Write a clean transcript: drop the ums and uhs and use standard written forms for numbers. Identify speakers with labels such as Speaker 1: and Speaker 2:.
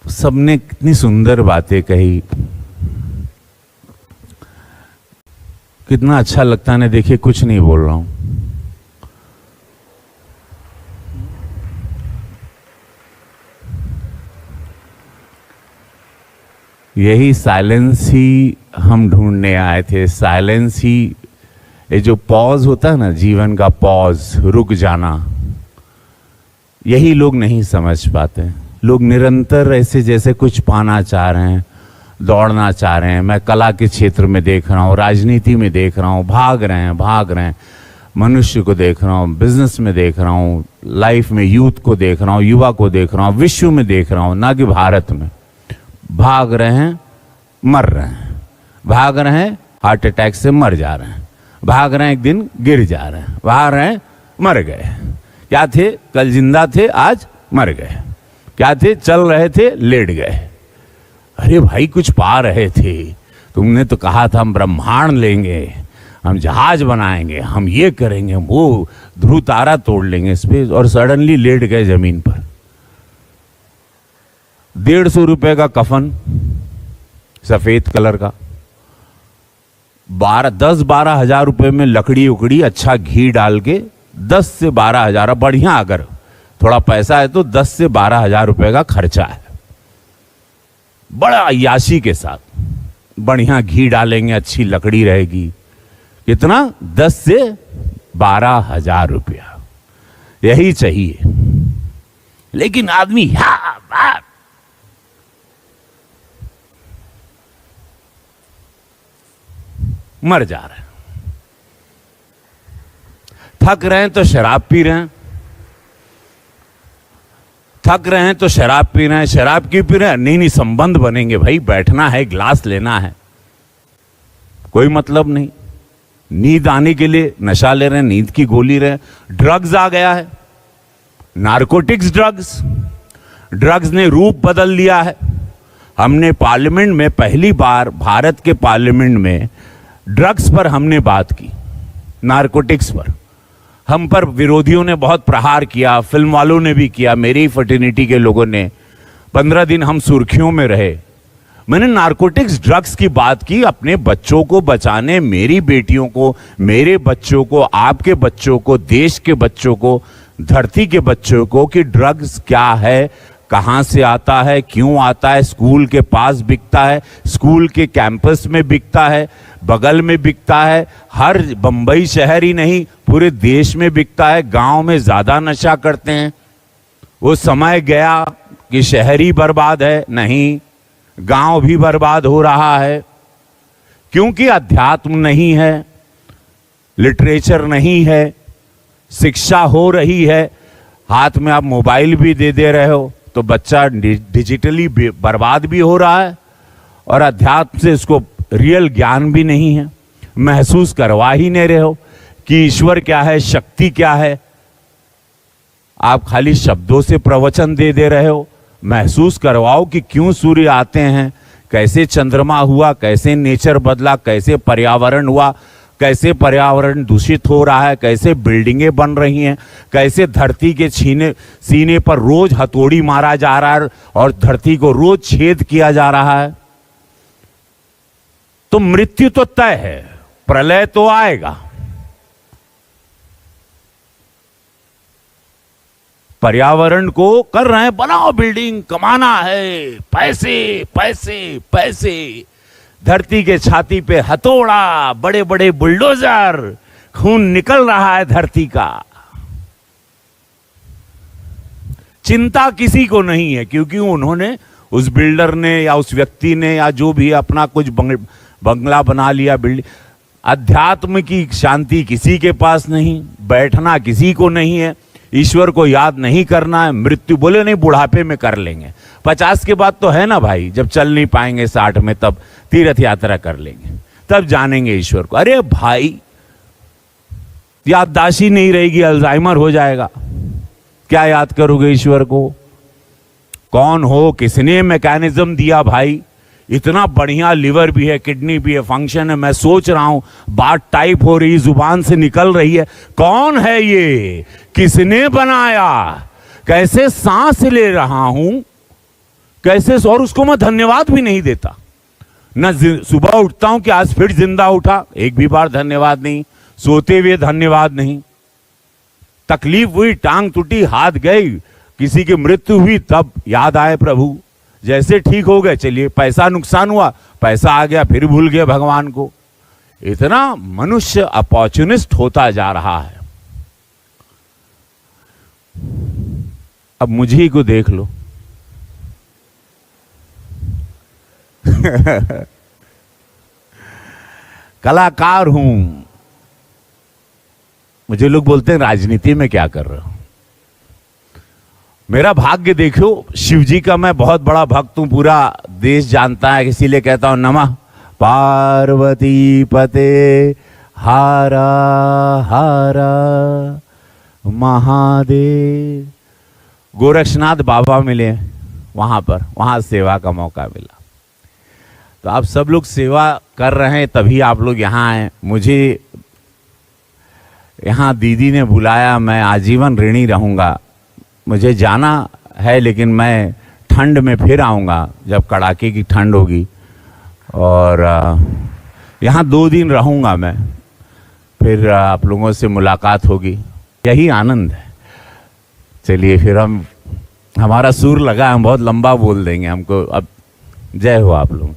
Speaker 1: सबने कितनी सुंदर बातें कही, कितना अच्छा लगता है। देखिए कुछ नहीं बोल रहा हूं, यही साइलेंस ही हम ढूंढने आए थे। साइलेंस ही, ये जो पॉज होता है ना, जीवन का पॉज, रुक जाना, यही लोग नहीं समझ पाते। लोग निरंतर ऐसे जैसे कुछ पाना चाह रहे हैं, दौड़ना चाह रहे हैं। मैं कला के क्षेत्र में देख रहा हूँ, राजनीति में देख रहा हूँ, भाग रहे हैं। मनुष्य को देख रहा हूँ, बिजनेस में देख रहा हूँ, लाइफ में यूथ को देख रहा हूँ, युवा को देख रहा हूँ, विश्व में देख रहा हूँ, ना कि भारत में। भाग रहे हैं, मर रहे हैं, भाग रहे हैं, हार्ट अटैक से मर जा रहे हैं, भाग रहे हैं, एक दिन गिर जा रहे हैं, भाग रहे हैं, मर गए। क्या थे? कल जिंदा थे, आज मर गए। क्या थे? चल रहे थे, लेट गए। अरे भाई कुछ पा रहे थे, तुमने तो कहा था हम ब्रह्मांड लेंगे, हम जहाज बनाएंगे, हम ये करेंगे, वो ध्रुव तारा तोड़ लेंगे स्पेस, और सडनली लेट गए जमीन पर। 150 रुपए का कफन, सफेद कलर का, 10-12 हजार रुपए में लकड़ी उकड़ी, अच्छा घी डाल के 10 से 12 हजार, बढ़िया अगर थोड़ा पैसा है तो 10 से 12 हजार रुपए का खर्चा है। बड़ा अय्याशी के साथ बढ़िया घी डालेंगे, अच्छी लकड़ी रहेगी। कितना? 10 से 12 हजार रुपया, यही चाहिए। लेकिन आदमी मर जा रहे हैं। थक रहे हैं तो शराब पी रहे हैं, थक रहे हैं तो शराब पी रहे हैं। शराब क्यों पी रहे हैं? नहीं संबंध बनेंगे भाई, बैठना है, ग्लास लेना है, कोई मतलब नहीं। नींद आने के लिए नशा ले रहे हैं, नींद की गोली रहे हैं। ड्रग्स आ गया है, नारकोटिक्स ड्रग्स ने रूप बदल लिया है। हमने पार्लियामेंट में पहली बार, भारत के पार्लियामेंट में ड्रग्स पर हमने बात की, नारकोटिक्स पर। हम पर विरोधियों ने बहुत प्रहार किया, फिल्म वालों ने भी किया, मेरी फर्टिनिटी के लोगों ने। 15 दिन हम सुर्खियों में रहे। मैंने नारकोटिक्स ड्रग्स की बात की, अपने बच्चों को बचाने, मेरी बेटियों को, मेरे बच्चों को, आपके बच्चों को, देश के बच्चों को, धरती के बच्चों को, कि ड्रग्स क्या है, कहां से आता है, क्यों आता है। स्कूल के पास बिकता है, स्कूल के कैंपस में बिकता है, बगल में बिकता है, हर बंबई शहर ही नहीं पूरे देश में बिकता है। गांव में ज्यादा नशा करते हैं। वो समय गया कि शहर ही बर्बाद है, नहीं, गांव भी बर्बाद हो रहा है, क्योंकि अध्यात्म नहीं है, लिटरेचर नहीं है, शिक्षा हो रही है। हाथ में आप मोबाइल भी दे रहे हो तो बच्चा डिजिटली बर्बाद भी हो रहा है, और अध्यात्म से इसको रियल ज्ञान भी नहीं है, महसूस करवा ही नहीं रहे हो कि ईश्वर क्या है, शक्ति क्या है। आप खाली शब्दों से प्रवचन दे रहे हो। महसूस करवाओ कि क्यों सूर्य आते हैं, कैसे चंद्रमा हुआ, कैसे नेचर बदला, कैसे पर्यावरण हुआ, कैसे पर्यावरण दूषित हो रहा है, कैसे बिल्डिंगें बन रही हैं, कैसे धरती के सीने पर रोज हथौड़ी मारा जा रहा है और धरती को रोज छेद किया जा रहा है। तो मृत्यु तो तय है, प्रलय तो आएगा। पर्यावरण को कर रहे हैं, बनाओ बिल्डिंग, कमाना है, पैसे पैसे पैसे। धरती के छाती पे हथौड़ा, बड़े बड़े बुलडोजर, खून निकल रहा है धरती का। चिंता किसी को नहीं है, क्योंकि उन्होंने, उस बिल्डर ने या उस व्यक्ति ने या जो भी अपना कुछ बंगला बना लिया, बिल्डिंग। अध्यात्म की शांति किसी के पास नहीं, बैठना किसी को नहीं है, ईश्वर को याद नहीं करना है। मृत्यु बोले नहीं, बुढ़ापे में कर लेंगे, 50 के बाद तो है ना भाई, जब चल नहीं पाएंगे 60 में, तब तीर्थ यात्रा कर लेंगे, तब जानेंगे ईश्वर को। अरे भाई याददाश्त ही नहीं रहेगी, अल्जाइमर हो जाएगा, क्या याद करोगे ईश्वर को? कौन हो, किसने मैकेनिज्म दिया भाई? इतना बढ़िया लिवर भी है, किडनी भी है, फंक्शन है। मैं सोच रहा हूं, बात टाइप हो रही, जुबान से निकल रही है, कौन है ये, किसने बनाया, कैसे सांस ले रहा हूं, कैसे, और उसको मैं धन्यवाद भी नहीं देता। न सुबह उठता हूं कि आज फिर जिंदा उठा, एक भी बार धन्यवाद नहीं। सोते हुए धन्यवाद नहीं। तकलीफ हुई, टांग टूटी, हाथ गई, किसी की मृत्यु हुई, तब याद आए प्रभु। जैसे ठीक हो गए, चलिए पैसा नुकसान हुआ, पैसा आ गया, फिर भूल गए भगवान को। इतना मनुष्य अपॉर्चुनिस्ट होता जा रहा है। अब मुझे को देख लो। कलाकार हूं। मुझे लोग बोलते हैं राजनीति में क्या कर रहे हो। मेरा भाग्य देखो, शिव जी का मैं बहुत बड़ा भक्त हूं, पूरा देश जानता है, इसीलिए कहता हूं नमः पार्वती पते हारा हारा महादेव। गोरक्षनाथ बाबा मिले वहां पर, वहां सेवा का मौका मिला। तो आप सब लोग सेवा कर रहे हैं, तभी आप लोग यहाँ आए। मुझे यहाँ दीदी ने बुलाया, मैं आजीवन ऋणी रहूँगा। मुझे जाना है, लेकिन मैं ठंड में फिर आऊँगा, जब कड़ाके की ठंड होगी। और यहाँ 2 दिन रहूँगा मैं, फिर आप लोगों से मुलाकात होगी। यही आनंद है। चलिए फिर हमारा सुर लगा, हम बहुत लंबा बोल देंगे हमको। अब जय हो आप लोग।